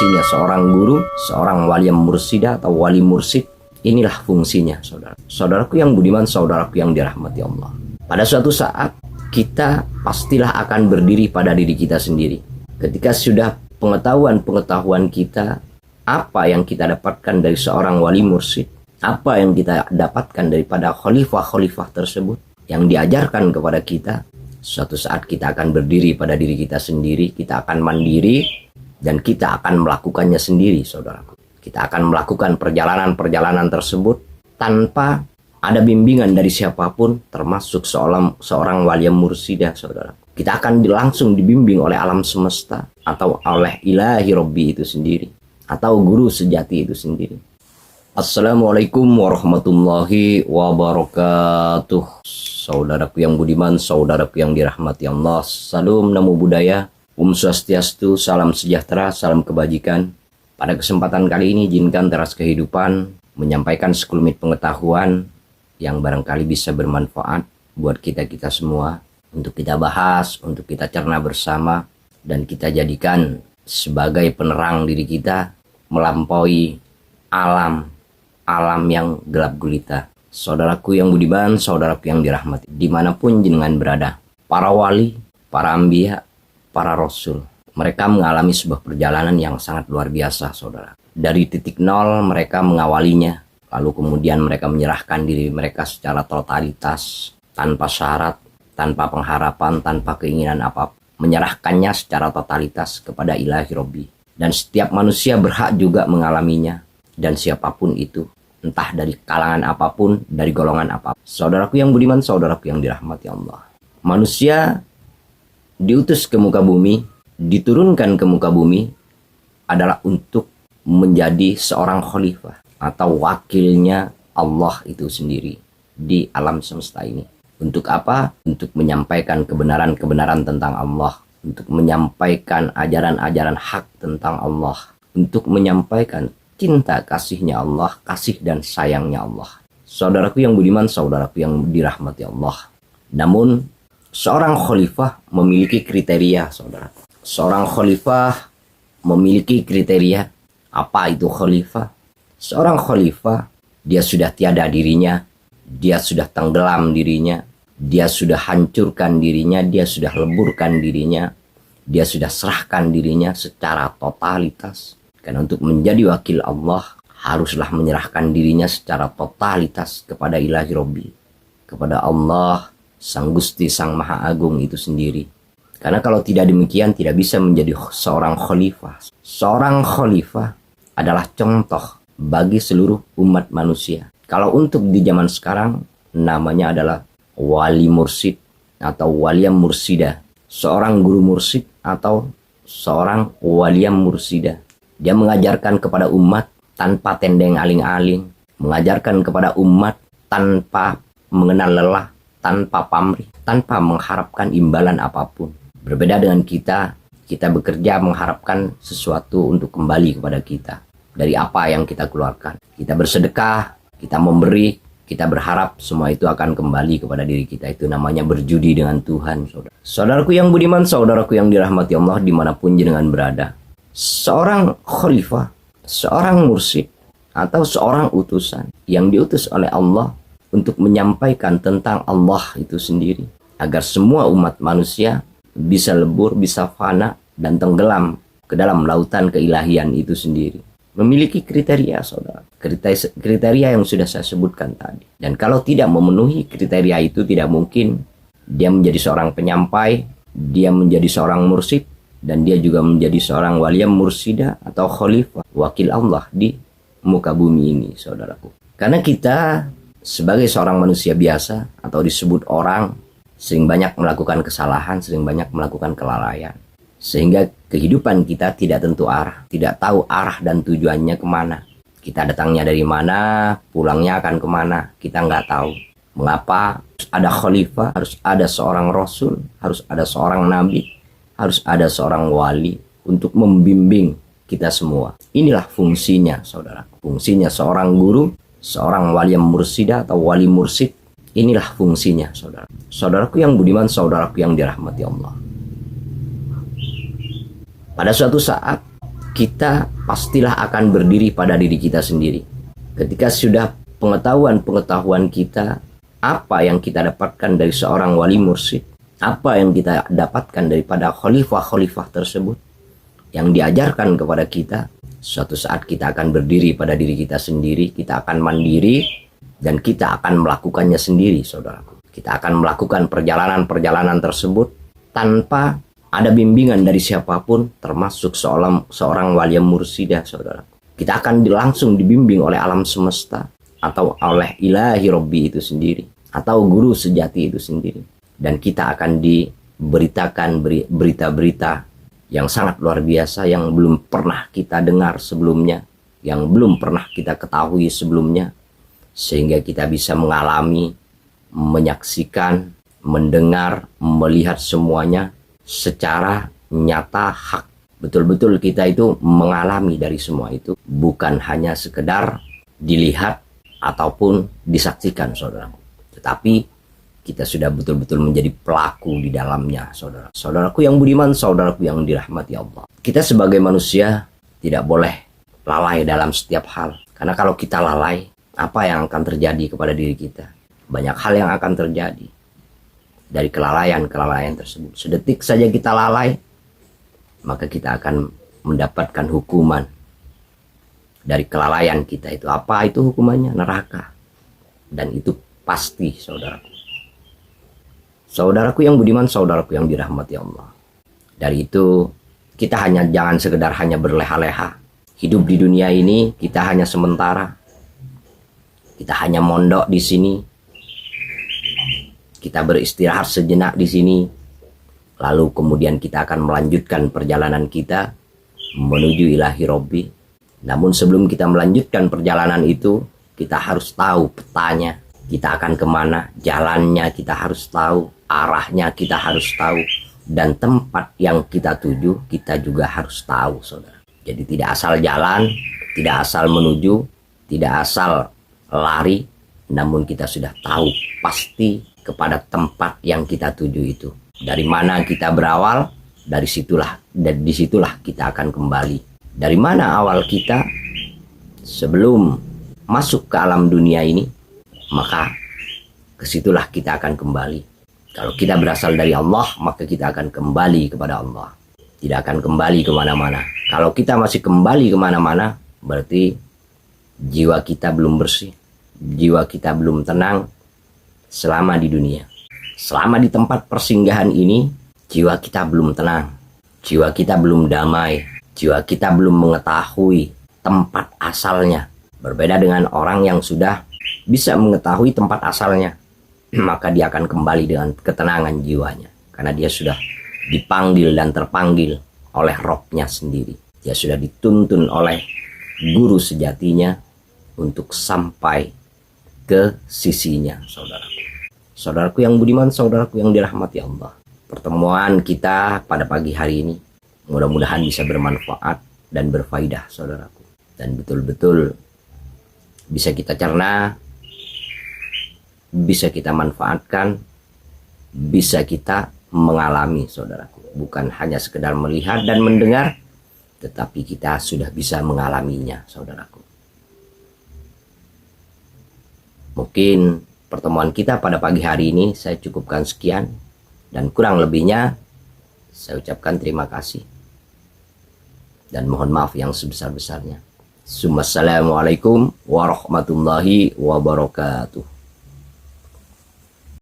fungsinya seorang guru, seorang wali mursyidah atau wali mursyid. Inilah fungsinya, saudara. Saudaraku yang budiman, saudaraku yang dirahmati Allah. Pada suatu saat, kita pastilah akan berdiri pada diri kita sendiri. Ketika sudah pengetahuan kita, apa yang kita dapatkan dari seorang wali mursyid, apa yang kita dapatkan daripada khalifah-khalifah tersebut, yang diajarkan kepada kita, suatu saat kita akan berdiri pada diri kita sendiri, kita akan mandiri, dan kita akan melakukannya sendiri, saudaraku. Kita akan melakukan perjalanan-perjalanan tersebut tanpa ada bimbingan dari siapapun, termasuk seorang wali mursyidah, saudara. Kita akan langsung dibimbing oleh alam semesta, atau oleh ilahi Rabbi itu sendiri, atau guru sejati itu sendiri. Assalamualaikum warahmatullahi wabarakatuh. Saudaraku yang budiman, saudaraku yang dirahmati Allah. Salam namo buddhaya, Swastiastu, salam sejahtera, salam kebajikan. Pada kesempatan kali ini, izinkan teras kehidupan menyampaikan sekelumit pengetahuan yang barangkali bisa bermanfaat buat kita semua, untuk kita bahas, untuk kita cerna bersama, dan kita jadikan sebagai penerang diri kita melampaui alam yang gelap gulita. Saudaraku yang budiman, saudaraku yang dirahmati, dimanapun jenengan berada, para wali, para anbiya, para rasul, mereka mengalami sebuah perjalanan yang sangat luar biasa, saudara. Dari titik nol mereka mengawalinya, lalu kemudian mereka menyerahkan diri mereka secara totalitas, tanpa syarat, tanpa pengharapan, tanpa keinginan apapun. Menyerahkannya secara totalitas kepada ilahi Rabbi. Dan setiap manusia berhak juga mengalaminya. Dan siapapun itu, entah dari kalangan apapun, dari golongan apapun. Saudaraku yang budiman, saudaraku yang dirahmati Allah. Manusia diutus ke muka bumi, diturunkan ke muka bumi adalah untuk menjadi seorang khalifah atau wakilnya Allah itu sendiri di alam semesta ini. Untuk apa? Untuk menyampaikan kebenaran-kebenaran tentang Allah, untuk menyampaikan ajaran-ajaran hak tentang Allah, untuk menyampaikan cinta kasihnya Allah, kasih dan sayangnya Allah. Saudaraku yang budiman, saudaraku yang dirahmati Allah. Namun seorang khalifah memiliki kriteria, saudara. Seorang khalifah memiliki kriteria. Apa itu khalifah? Seorang khalifah, dia sudah tiada dirinya, dia sudah tenggelam dirinya, dia sudah hancurkan dirinya, dia sudah leburkan dirinya, dia sudah serahkan dirinya secara totalitas. Karena untuk menjadi wakil Allah, haruslah menyerahkan dirinya secara totalitas kepada ilahi Rabbi, kepada Allah, Sang Gusti, Sang Maha Agung itu sendiri. Karena kalau tidak demikian, tidak bisa menjadi seorang khalifah. Seorang khalifah adalah contoh bagi seluruh umat manusia. Kalau untuk di zaman sekarang, namanya adalah wali mursyid atau waliyam mursyidah. Seorang guru mursyid atau seorang waliyam mursyidah. Dia mengajarkan kepada umat tanpa tendeng aling-aling. Mengajarkan kepada umat tanpa mengenal lelah, tanpa pamrih, tanpa mengharapkan imbalan apapun. Berbeda dengan kita bekerja mengharapkan sesuatu untuk kembali kepada kita. Dari apa yang kita keluarkan. Kita bersedekah, kita memberi, kita berharap semua itu akan kembali kepada diri kita. Itu namanya berjudi dengan Tuhan, saudara. Saudaraku yang budiman, saudaraku yang dirahmati Allah dimanapun jenengan berada. Seorang khalifah, seorang mursyid, atau seorang utusan yang diutus oleh Allah untuk menyampaikan tentang Allah itu sendiri. Agar semua umat manusia bisa lebur, bisa fana, dan tenggelam ke dalam lautan keilahian itu sendiri. Memiliki kriteria, saudara. Kriteria yang sudah saya sebutkan tadi. Dan kalau tidak memenuhi kriteria itu, tidak mungkin dia menjadi seorang penyampai, dia menjadi seorang mursyid, dan dia juga menjadi seorang waliyam mursyidah atau khalifah, wakil Allah di muka bumi ini, saudaraku. Karena kita sebagai seorang manusia biasa atau disebut orang, sering banyak melakukan kesalahan, sering banyak melakukan kelalaian. Sehingga kehidupan kita tidak tentu arah, tidak tahu arah dan tujuannya kemana. Kita datangnya dari mana, pulangnya akan kemana, kita nggak tahu. Mengapa ada khalifah, harus ada seorang rasul, harus ada seorang nabi, harus ada seorang wali untuk membimbing kita semua. Inilah fungsinya, saudara. Fungsinya seorang guru, seorang wali mursyidah atau wali mursyid. Inilah fungsinya, saudara. Saudaraku yang budiman, saudaraku yang dirahmati Allah. Pada suatu saat kita pastilah akan berdiri pada diri kita sendiri. Ketika sudah pengetahuan kita, apa yang kita dapatkan dari seorang wali mursyid, apa yang kita dapatkan daripada khalifah-khalifah tersebut yang diajarkan kepada kita, suatu saat kita akan berdiri pada diri kita sendiri, kita akan mandiri, dan kita akan melakukannya sendiri, saudaraku. Kita akan melakukan perjalanan-perjalanan tersebut tanpa ada bimbingan dari siapapun, termasuk seorang wali mursidah, saudara. Kita akan langsung dibimbing oleh alam semesta, atau oleh ilahi Rabbi itu sendiri, atau guru sejati itu sendiri. Dan kita akan diberitakan berita-berita yang sangat luar biasa, yang belum pernah kita dengar sebelumnya, yang belum pernah kita ketahui sebelumnya, sehingga kita bisa mengalami, menyaksikan, mendengar, melihat semuanya secara nyata, hak. Betul-betul kita itu mengalami dari semua itu, bukan hanya sekedar dilihat ataupun disaksikan, saudara. Tetapi kita sudah betul-betul menjadi pelaku di dalamnya, saudara. Saudaraku yang budiman, saudaraku yang dirahmati Allah. Kita sebagai manusia tidak boleh lalai dalam setiap hal. Karena kalau kita lalai, apa yang akan terjadi kepada diri kita? Banyak hal yang akan terjadi dari kelalaian tersebut. Sedetik saja kita lalai, maka kita akan mendapatkan hukuman dari kelalaian kita itu. Apa itu hukumannya? Neraka. Dan itu pasti, saudaraku. Saudaraku yang budiman, saudaraku yang dirahmati Allah. Dari itu, kita jangan sekedar hanya berleha-leha. Hidup di dunia ini, kita hanya sementara. Kita hanya mondok di sini. Kita beristirahat sejenak di sini. Lalu kemudian kita akan melanjutkan perjalanan kita menuju ilahi Rabbi. Namun sebelum kita melanjutkan perjalanan itu, kita harus tahu petanya. Kita akan kemana, jalannya kita harus tahu, arahnya kita harus tahu, dan tempat yang kita tuju kita juga harus tahu, saudara. Jadi tidak asal jalan, tidak asal menuju, tidak asal lari, namun kita sudah tahu pasti kepada tempat yang kita tuju itu. Dari mana kita berawal, dari disitulah kita akan kembali. Dari mana awal kita sebelum masuk ke alam dunia ini, maka kesitulah kita akan kembali. Kalau kita berasal dari Allah, maka kita akan kembali kepada Allah. Tidak akan kembali kemana-mana. Kalau kita masih kembali kemana-mana, berarti jiwa kita belum bersih, jiwa kita belum tenang selama di dunia. Selama di tempat persinggahan ini, jiwa kita belum tenang, jiwa kita belum damai, jiwa kita belum mengetahui tempat asalnya. Berbeda dengan orang yang sudah bisa mengetahui tempat asalnya, maka dia akan kembali dengan ketenangan jiwanya, karena dia sudah dipanggil dan terpanggil oleh Robnya sendiri. Dia sudah dituntun oleh guru sejatinya untuk sampai ke sisinya, saudaraku. Saudaraku yang budiman, saudaraku yang dirahmati Allah. Pertemuan kita pada pagi hari ini mudah-mudahan bisa bermanfaat dan berfaedah, saudaraku. Dan betul-betul bisa kita cerna, bisa kita manfaatkan, bisa kita mengalami, saudaraku. Bukan hanya sekedar melihat dan mendengar, tetapi kita sudah bisa mengalaminya, saudaraku. Mungkin pertemuan kita pada pagi hari ini saya cukupkan sekian, dan kurang lebihnya saya ucapkan terima kasih dan mohon maaf yang sebesar-besarnya. Assalamualaikum warahmatullahi wabarakatuh.